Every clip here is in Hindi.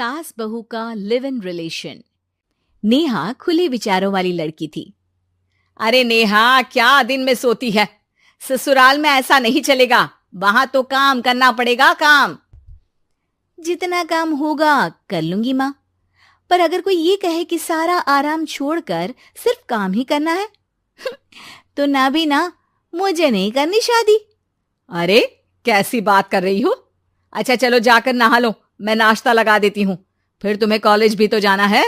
सास बहू का लिव इन रिलेशन। नेहा खुले विचारों वाली लड़की थी। अरे नेहा, क्या दिन में सोती है? ससुराल में ऐसा नहीं चलेगा, वहां तो काम करना पड़ेगा। काम जितना काम होगा कर लूंगी माँ, पर अगर कोई ये कहे कि सारा आराम छोड़कर सिर्फ काम ही करना है तो ना भी ना, मुझे नहीं करनी शादी। अरे कैसी बात कर रही हो? अच्छा चलो जाकर नहा लो, मैं नाश्ता लगा देती हूँ, फिर तुम्हें कॉलेज भी तो जाना है।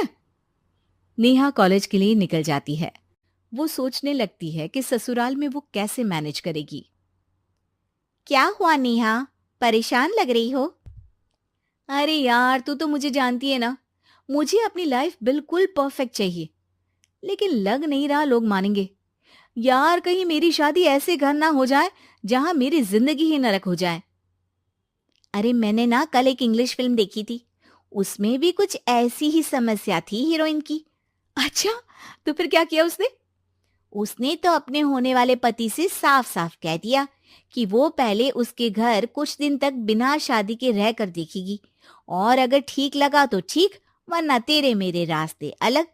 नेहा कॉलेज के लिए निकल जाती है। वो सोचने लगती है कि ससुराल में वो कैसे मैनेज करेगी। क्या हुआ नेहा, परेशान लग रही हो? अरे यार, तू तो मुझे जानती है ना, मुझे अपनी लाइफ बिल्कुल परफेक्ट चाहिए, लेकिन लग नहीं रहा लोग मानेंगे। यार, कहीं मेरी शादी ऐसे घर ना हो जाए जहां मेरी जिंदगी ही नरक हो जाए। अरे मैंने ना कल एक इंग्लिश फिल्म देखी थी, उसमें भी कुछ ऐसी ही समस्या थी हीरोइन की। अच्छा, तो फिर क्या किया उसने? उसने तो अपने होने वाले पति से साफ साफ कह दिया कि वो पहले उसके घर कुछ दिन तक बिना शादी के रह कर देखेगी, और अगर ठीक लगा तो ठीक, वरना तेरे मेरे रास्ते अलग।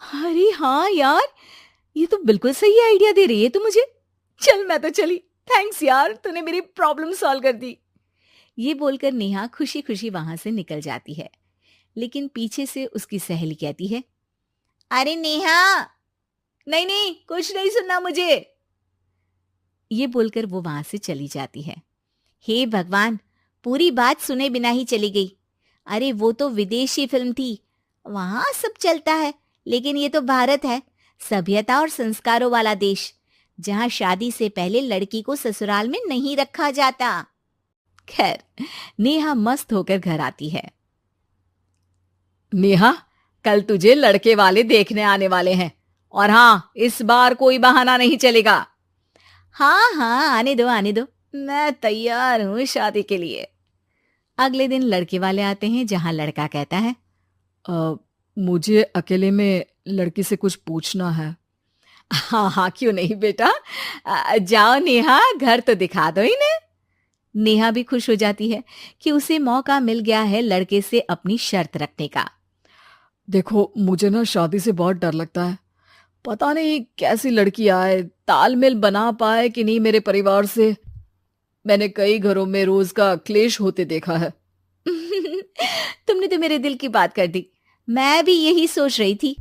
अरे हाँ यार, ये तो बिल्कुल सही आइडिया दे रही है तू मुझे। चल मैं तो चली, थैंक्स यार, तूने मेरी प्रॉब्लम सॉल्व कर दी। ये बोलकर नेहा खुशी खुशी वहां से निकल जाती है, लेकिन पीछे से उसकी सहेली कहती है, अरे नेहा, नहीं नहीं, कुछ नहीं सुनना मुझे। ये बोलकर वो वहां से चली जाती है। हे भगवान, पूरी बात सुने बिना ही चली गई। अरे वो तो विदेशी फिल्म थी, वहां सब चलता है, लेकिन ये तो भारत है, सभ्यता और संस्कारों वाला देश, जहां शादी से पहले लड़की को ससुराल में नहीं रखा जाता। खैर, नेहा मस्त होकर घर आती है। नेहा, कल तुझे लड़के वाले देखने आने वाले हैं, और हाँ, इस बार कोई बहाना नहीं चलेगा। हाँ हाँ, आने दो आने दो, मैं तैयार हूं शादी के लिए। अगले दिन लड़के वाले आते हैं, जहां लड़का कहता है, मुझे अकेले में लड़की से कुछ पूछना है। हाँ हाँ, क्यों नहीं बेटा, जाओ नेहा, घर तो दिखा दो इन्हें। नेहा भी खुश हो जाती है कि उसे मौका मिल गया है लड़के से अपनी शर्त रखने का। देखो, मुझे ना शादी से बहुत डर लगता है, पता नहीं कैसी लड़की आए, तालमेल बना पाए कि नहीं मेरे परिवार से। मैंने कई घरों में रोज का क्लेश होते देखा है। तुमने तो मेरे दिल की बात कर दी। मैं भी यही सोच रही थी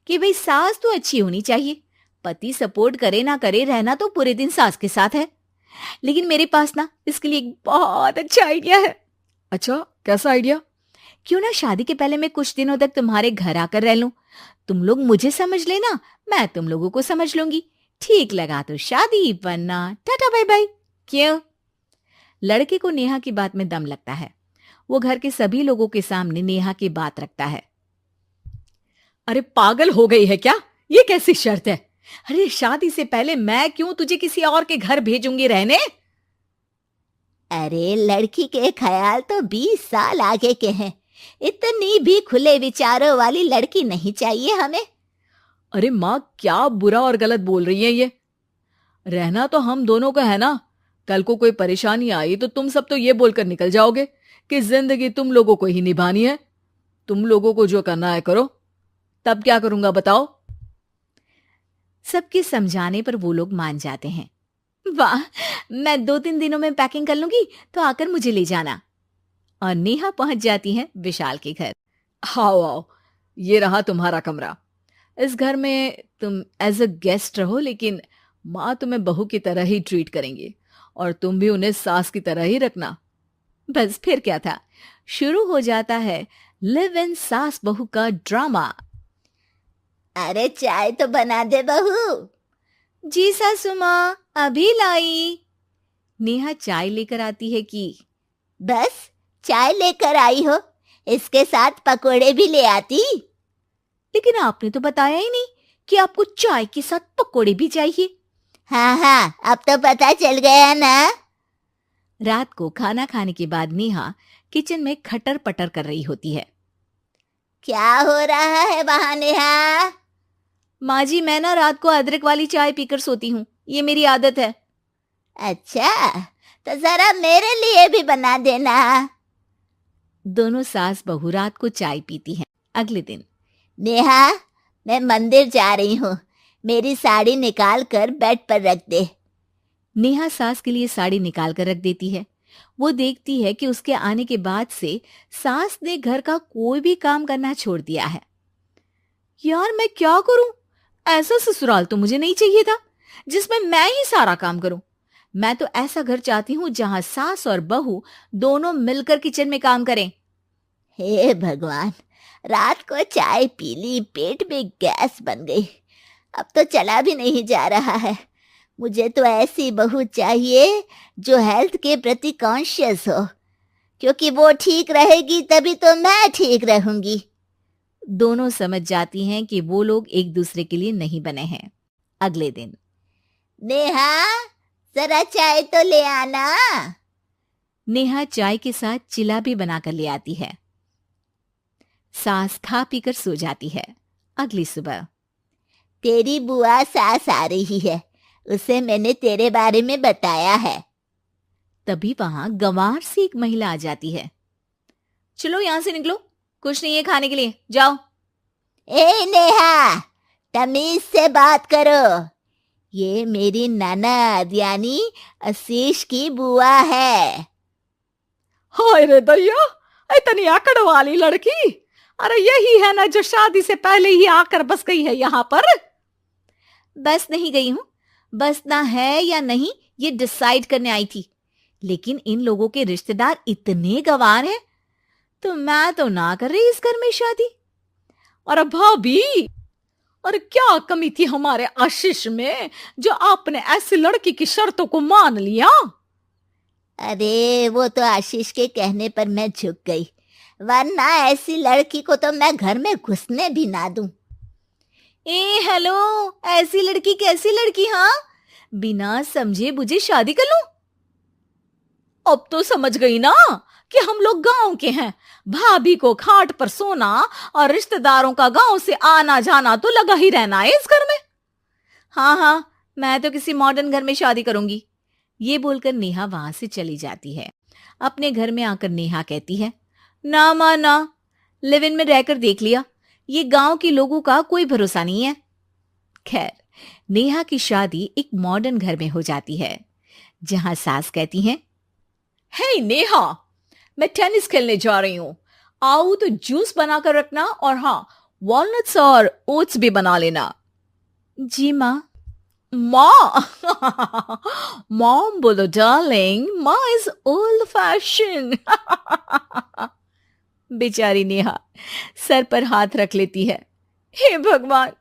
कि भाई सास तो अच्छी होनी चाहिए, पति सपोर्ट करे ना करे, रहना तो पूरे दिन सास के साथ है। लेकिन मेरे पास ना इसके लिए एक बहुत अच्छा आइडिया है। अच्छा, कैसा आइडिया? क्यों ना शादी के पहले मैं कुछ दिनों तक तुम्हारे घर आकर रह लूं, तुम लोग मुझे समझ लेना, मैं तुम लोगों को समझ लूंगी। ठीक लगा तो शादी, वरना टाटा बाय बाय। क्यों? लड़के को नेहा की बात में दम लगता है। वो घर के सभी लोगों के सामने नेहा की बात रखता है। अरे पागल हो गई है क्या? ये कैसी शर्त है? अरे शादी से पहले मैं क्यों तुझे किसी और के घर भेजूंगी रहने? अरे लड़की के ख्याल तो 20 साल आगे के हैं, इतनी भी खुले विचारों वाली लड़की नहीं चाहिए हमें। अरे माँ, क्या बुरा और गलत बोल रही है ये? रहना तो हम दोनों का है ना। कल को कोई परेशानी आई तो तुम सब तो ये बोलकर निकल जाओगे कि जिंदगी तुम लोगों को ही निभानी है, तुम लोगों को जो करना है करो। तब क्या करूंगा बताओ? सबके समझाने पर वो लोग मान जाते हैं। वाह, मैं 2-3 दिनों में पैकिंग कर लूंगी, तो आकर मुझे ले जाना। और नेहा पहुंच जाती है विशाल के घर। आओ आओ, ये रहा तुम्हारा कमरा। इस घर में तुम एज अ गेस्ट रहो, लेकिन माँ तुम्हें बहू की तरह ही ट्रीट करेंगी, और तुम भी उन्हें सास की तरह ही रखना। बस फिर क्या था, शुरू हो जाता है लिव इन सास बहू का ड्रामा। अरे चाय तो बना दे बहू। जी सासू माँ, अभी लाई। नेहा चाय लेकर आती है कि बस चाय लेकर आई हो, इसके साथ पकोड़े भी ले आती। लेकिन आपने तो बताया ही नहीं कि आपको चाय के साथ पकोड़े भी चाहिए। हाँ हाँ, अब तो पता चल गया ना। रात को खाना खाने के बाद नेहा किचन में खटर पटर कर रही होती है। क्या हो रहा है वहां नेहा? माँ जी, मैं ना रात को अदरक वाली चाय पीकर सोती हूँ, ये मेरी आदत है। अच्छा, तो जरा मेरे लिए भी बना देना। दोनों सास बहू रात को चाय पीती हैं। अगले दिन, नेहा, मैं मंदिर जा रही हूँ, मेरी साड़ी निकाल कर बेड पर रख दे। नेहा सास के लिए साड़ी निकाल कर रख देती है। वो देखती है कि उसके आने के बाद से सास ने घर का कोई भी काम करना छोड़ दिया है। यार मैं क्या करूं? ऐसा ससुराल तो मुझे नहीं चाहिए था जिसमें मैं ही सारा काम करूं। मैं तो ऐसा घर चाहती हूं जहां सास और बहू दोनों मिलकर किचन में काम करें। हे भगवान, रात को चाय पी ली, पेट में गैस बन गई, अब तो चला भी नहीं जा रहा है। मुझे तो ऐसी बहू चाहिए जो हेल्थ के प्रति कॉन्शियस हो, क्योंकि वो ठीक रहेगी तभी तो मैं ठीक रहूंगी। दोनों समझ जाती हैं कि वो लोग एक दूसरे के लिए नहीं बने हैं। अगले दिन, नेहा, जरा चाय तो ले आना। नेहा चाय के साथ चिला भी बनाकर ले आती है। सास खा पीकर सो जाती है। अगली सुबह, तेरी बुआ सास आ रही है, उसे मैंने तेरे बारे में बताया है। तभी वहां गंवार से एक महिला आ जाती है। चलो यहां से निकलो, कुछ नहीं है खाने के लिए, जाओ। ए नेहा, तमीज से बात करो, ये मेरी ननद यानी आशीष की बुआ है। हाय रे दैया, इतनी आकड़ वाली लड़की! अरे यही है ना जो शादी से पहले ही आकर बस गई है यहाँ पर। बस नहीं गई हूं, बसना है या नहीं ये डिसाइड करने आई थी, लेकिन इन लोगों के रिश्तेदार इतने गंवार हैं तो मैं तो ना कर रही इस घर में शादी। और भाभी, और क्या कमी थी हमारे आशीष में जो आपने ऐसी लड़की की शर्तों को मान लिया? अरे वो तो आशीष के कहने पर मैं झुक गई, वरना ऐसी लड़की को तो मैं घर में घुसने भी ना दूं। ए हेलो, ऐसी लड़की कैसी लड़की? हाँ, बिना समझे बुझे शादी कर लूं? अब तो समझ गई ना कि हम लोग गांव के हैं। भाभी को खाट पर सोना और रिश्तेदारों का गांव से आना जाना तो लगा ही रहना है इस घर में। हाँ हाँ, मैं तो किसी मॉडर्न घर में शादी करूंगी। ये बोलकर नेहा वहां से चली जाती है। अपने घर में आकर नेहा कहती है, ना मां ना, लिव इन में रहकर देख लिया, ये गांव के लोगों का कोई भरोसा नहीं है। खैर, नेहा की शादी एक मॉडर्न घर में हो जाती है जहां सास कहती हैं, हे नेहा, मैं टेनिस खेलने जा रही हूं, आओ तो जूस बनाकर रखना, और हाँ, वॉलनट्स और ओट्स भी बना लेना। जी माँ। माँ मॉम बोलो डार्लिंग, माँ इज ओल्ड फैशन। बेचारी नेहा सर पर हाथ रख लेती है। हे भगवान,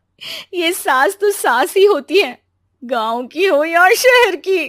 ये सास तो सास ही होती है, गांव की हो या शहर की।